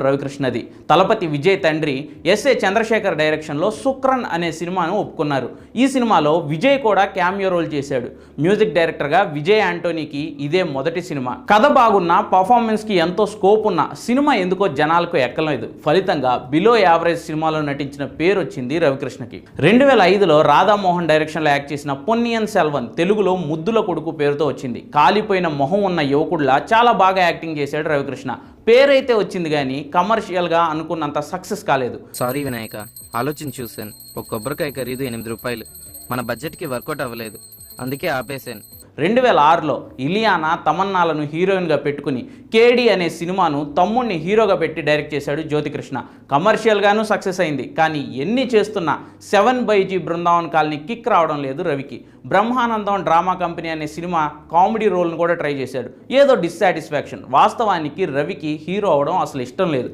రవికృష్ణది. తలపతి విజయ్ తండ్రి ఎస్ఏ చంద్రశేఖర్ డైరెక్షన్లో శుక్రన్ అనే సినిమాను ఒప్పుకున్నారు. ఈ సినిమాలో విజయ్ కూడా క్యామియో రోల్ చేశాడు. మ్యూజిక్ డైరెక్టర్గా విజయ్ యాంటోనీకి ఇదే మొదటి సినిమా. కథ బాగున్నా, పర్ఫార్మెన్స్కి ఎంతో స్కోప్ ఉన్న సినిమా ఎందుకో జనాలకు ఎక్కలేదు. ఫలితంగా బిలో యావరేజ్ సినిమాలో నటించిన పేరు వచ్చింది రవికృష్ణకి. 2005లో రాధామోహన్ డైరెక్షన్లో యాక్ట్ చేసిన పొన్నియిన్ సెల్వన్ తెలుగులో ముద్దుల కొడుకు పేరుతో వచ్చింది. కాలిపోయిన మొహం ఉన్న యువకుడిలా చాలా బాగా యాక్టింగ్ చేశాడు రవికృష్ణ. పేరైతే వచ్చింది కానీ కమర్షియల్గా అనుకున్నంత సక్సెస్ కాలేదు. సారీ వినాయక, ఆలోచించి చూశాను. ఒక కొబ్బరికాయ ఖరీదు 8 రూపాయలు. మన బడ్జెట్కి వర్కౌట్ అవ్వలేదు, అందుకే ఆపేశాను. 2006లో ఇలియానా తమన్నాలను హీరోయిన్గా పెట్టుకుని కేడి అనే సినిమాను తమ్ముడిని హీరోగా పెట్టి డైరెక్ట్ చేశాడు జ్యోతికృష్ణ. కమర్షియల్గాను సక్సెస్ అయింది. కానీ ఎన్ని చేస్తున్నా 7/G బృందావన్ కాలనీ కిక్ రావడం లేదు రవికి. బ్రహ్మానందం డ్రామా కంపెనీ అనే సినిమా కామెడీ రోల్ను కూడా ట్రై చేశాడు. ఏదో డిస్సాటిస్ఫాక్షన్. వాస్తవానికి రవికి హీరో అవడం అసలు ఇష్టం లేదు.